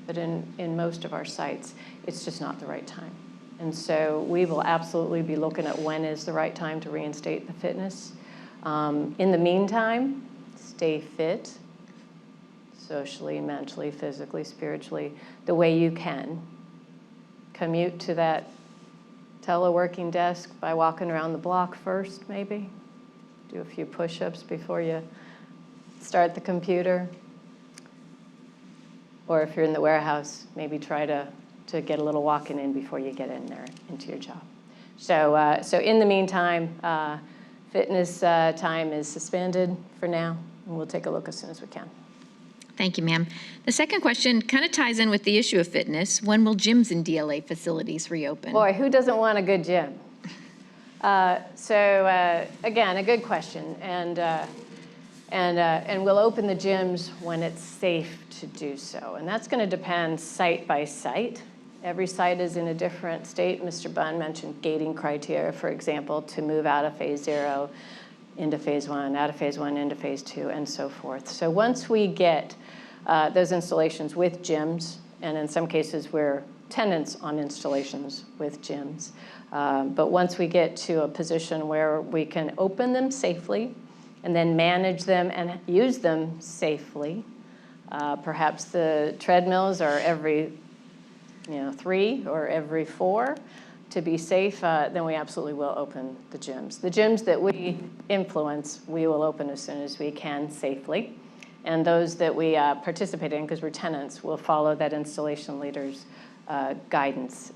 S2: but in most of our sites, it's just not the right time. And so we will absolutely be looking at when is the right time to reinstate the fitness. In the meantime, stay fit, socially, mentally, physically, spiritually, the way you can. Commute to that teleworking desk by walking around the block first, maybe. Do a few push-ups before you start the computer. Or if you're in the warehouse, maybe try to get a little walking in before you get in there into your job. So in the meantime, fitness time is suspended for now, and we'll take a look as soon as we can.
S1: Thank you, ma'am. The second question kind of ties in with the issue of fitness. When will gyms and DLA facilities reopen?
S2: Boy, who doesn't want a good gym? Again, a good question, and we'll open the gyms when it's safe to do so, and that's going to depend site by site. Every site is in a different state. Mr. Bunn mentioned gating criteria, for example, to move out of phase 0 into phase 1, out of phase 1 into phase 2, and so forth. So once we get those installations with gyms, and in some cases we're tenants on installations with gyms, but once we get to a position where we can open them safely and then manage them and use them safely, perhaps the treadmills are every 3 or every 4 to be safe, then we absolutely will open the gyms. The gyms that we influence, we will open as soon as we can safely. And those that we participate in, because we're tenants, will follow that installation leader's guidance.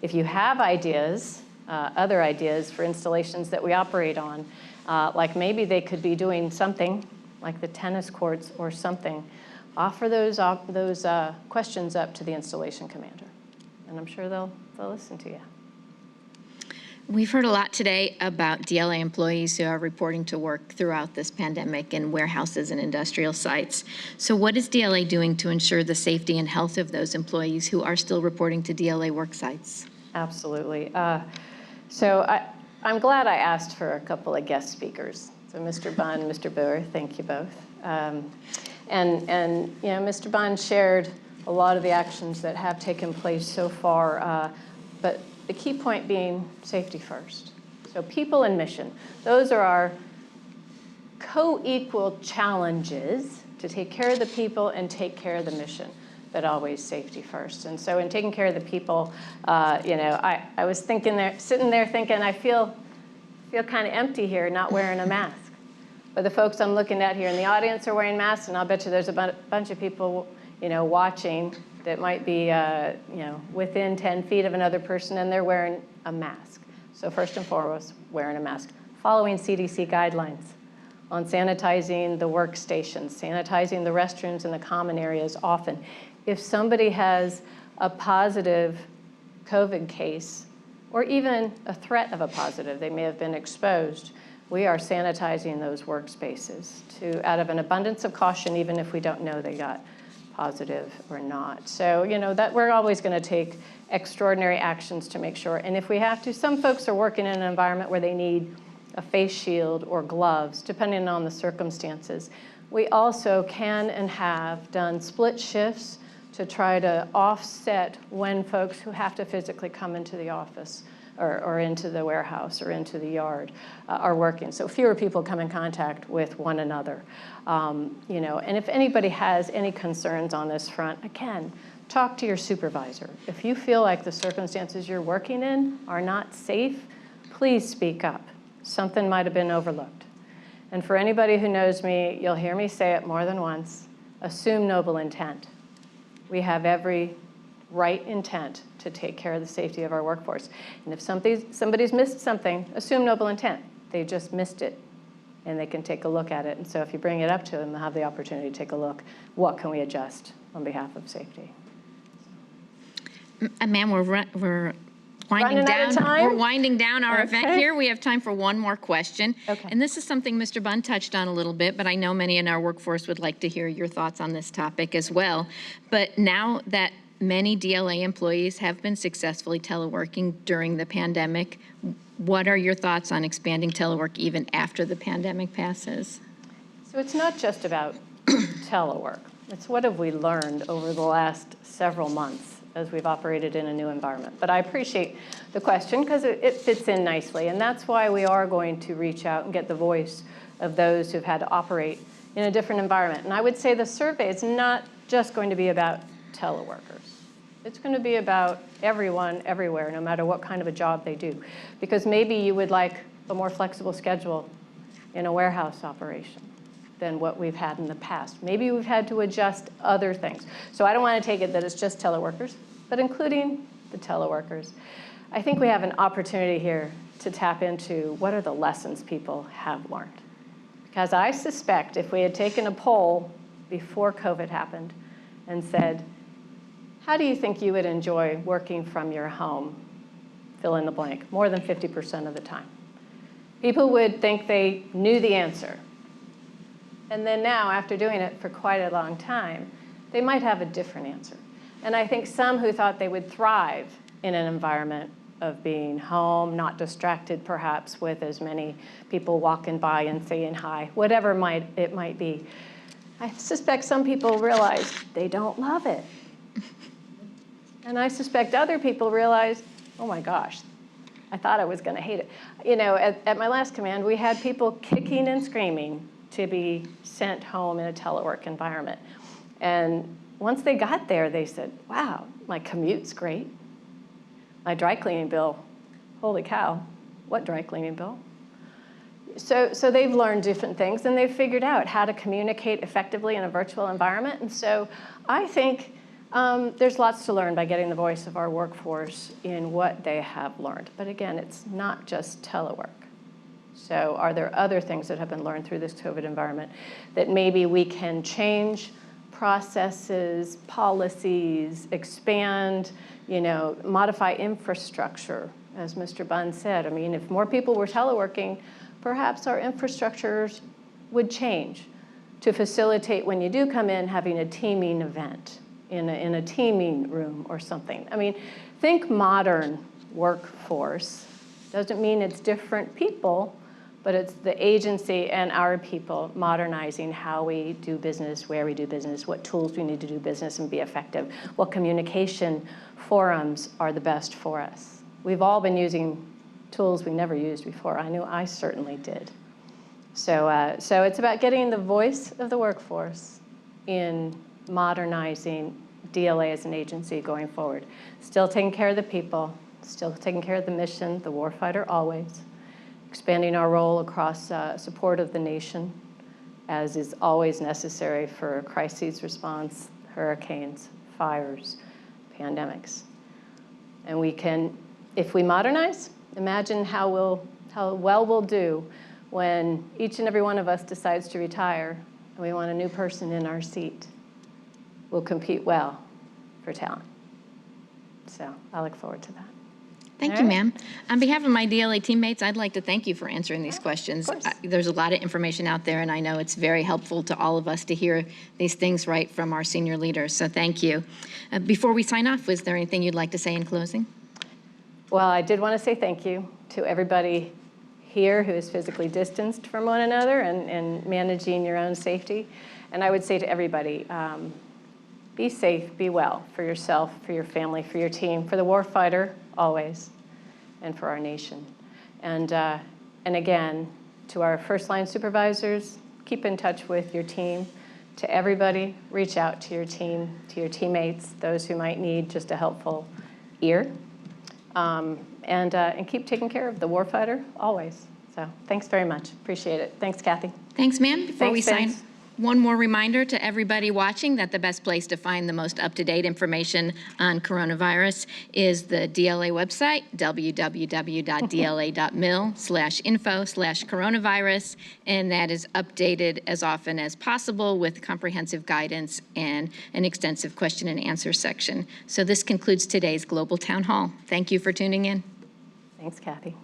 S2: If you have ideas, other ideas for installations that we operate on, like maybe they could be doing something like the tennis courts or something, offer those questions up to the installation commander, and I'm sure they'll listen to you.
S1: We've heard a lot today about DLA employees who are reporting to work throughout this pandemic in warehouses and industrial sites. So what is DLA doing to ensure the safety and health of those employees who are still reporting to DLA work sites?
S2: Absolutely. So I'm glad I asked for a couple of guest speakers. So Mr. Bunn, Mr. Bohr, thank you both. And you know, Mr. Bunn shared a lot of the actions that have taken place so far, but the key point being safety first. So people and mission, those are our co-equal challenges to take care of the people and take care of the mission, but always safety first. And so in taking care of the people, you know, I was thinking there, sitting there thinking, I feel kind of empty here not wearing a mask. But the folks I'm looking at here in the audience are wearing masks, and I'll bet you there's a bunch of people, you know, watching that might be, you know, within 10 feet of another person, and they're wearing a mask. So first and foremost, wearing a mask. Following CDC guidelines on sanitizing the workstations, sanitizing the restrooms and the common areas often. If somebody has a positive COVID case, or even a threat of a positive, they may have been exposed, we are sanitizing those workspaces out of an abundance of caution, even if we don't know they got positive or not. So, you know, that we're always going to take extraordinary actions to make sure. And if we have to, some folks are working in an environment where they need a face shield or gloves, depending on the circumstances. We also can and have done split shifts to try to offset when folks who have to physically come into the office or into the warehouse or into the yard are working. So fewer people come in contact with one another. You know, and if anybody has any concerns on this front, again, talk to your supervisor. If you feel like the circumstances you're working in are not safe, please speak up. Something might have been overlooked. And for anybody who knows me, you'll hear me say it more than once, assume noble intent. We have every right intent to take care of the safety of our workforce. And if somebody's missed something, assume noble intent. They just missed it, and they can take a look at it. And so if you bring it up to them, they'll have the opportunity to take a look. What can we adjust on behalf of safety?
S1: Ma'am, we're winding
S2: Running
S1: down.
S2: out of time?
S1: We're winding down our event
S2: Okay.
S1: here. We have time for one more question.
S2: Okay.
S1: And this is something Mr. Bunn touched on a little bit, but I know many in our workforce would like to hear your thoughts on this topic as well. But now that many DLA employees have been successfully teleworking during the pandemic, what are your thoughts on expanding telework even after the pandemic passes?
S2: So it's not just about telework. It's what have we learned over the last several months as we've operated in a new environment. But I appreciate the question because it fits in nicely. And that's why we are going to reach out and get the voice of those who've had to operate in a different environment. And I would say the survey is not just going to be about teleworkers. It's going to be about everyone, everywhere, no matter what kind of a job they do. Because maybe you would like a more flexible schedule in a warehouse operation than what we've had in the past. Maybe we've had to adjust other things. So I don't want to take it that it's just teleworkers, but including the teleworkers. I think we have an opportunity here to tap into what are the lessons people have learned. Because I suspect if we had taken a poll before COVID happened and said, how do you think you would enjoy working from your home? Fill in the blank, more than 50% of the time. People would think they knew the answer. And then now, after doing it for quite a long time, they might have a different answer. And I think some who thought they would thrive in an environment of being home, not distracted perhaps with as many people walking by and saying hi, whatever it might be. I suspect some people realize they don't love it. And I suspect other people realize, oh my gosh, I thought I was going to hate it. You know, at my last command, we had people kicking and screaming to be sent home in a telework environment. And once they got there, they said, wow, my commute's great. My dry cleaning bill, holy cow, what dry cleaning bill? So they've learned different things, and they've figured out how to communicate effectively in a virtual environment. And so I think there's lots to learn by getting the voice of our workforce in what they have learned. But again, it's not just telework. So are there other things that have been learned through this COVID environment that maybe we can change processes, policies, expand, you know, modify infrastructure as Mr. Bunn said. I mean, if more people were teleworking, perhaps our infrastructures would change to facilitate when you do come in having a teaming event in a teaming room or something. I mean, think modern workforce. Doesn't mean it's different people, but it's the agency and our people modernizing how we do business, where we do business, what tools we need to do business and be effective, what communication forums are the best for us. We've all been using tools we never used before. I knew I certainly did. So it's about getting the voice of the workforce in modernizing DLA as an agency going forward. Still taking care of the people, still taking care of the mission, the warfighter always, expanding our role across support of the nation, as is always necessary for crises response, hurricanes, fires, pandemics. And we can, if we modernize, imagine how well we'll do when each and every one of us decides to retire and we want a new person in our seat. We'll compete well for talent. So I look forward to that.
S1: Thank you, ma'am. On behalf of my DLA teammates, I'd like to thank you for answering these questions. There's a lot of information out there, and I know it's very helpful to all of us to hear these things right from our senior leaders, so thank you. Before we sign off, was there anything you'd like to say in closing?
S2: Well, I did want to say thank you to everybody here who is physically distanced from one another and managing your own safety. And I would say to everybody, be safe, be well for yourself, for your family, for your team, for the warfighter, always, and for our nation. And again, to our first line supervisors, keep in touch with your team. To everybody, reach out to your team, to your teammates, those who might need just a helpful ear. And keep taking care of the warfighter, always. So thanks very much. Appreciate it. Thanks, Kathy.
S1: Thanks, ma'am. Before we
S2: Thanks,
S1: sign,
S2: Vince.
S1: one more reminder to everybody watching that the best place to find the most up-to-date information on coronavirus is the DLA website, www.dla.mil/info/coronavirus, and that is updated as often as possible with comprehensive guidance and an extensive question and answer section. So this concludes today's Global Town Hall. Thank you for tuning in.
S2: Thanks, Kathy.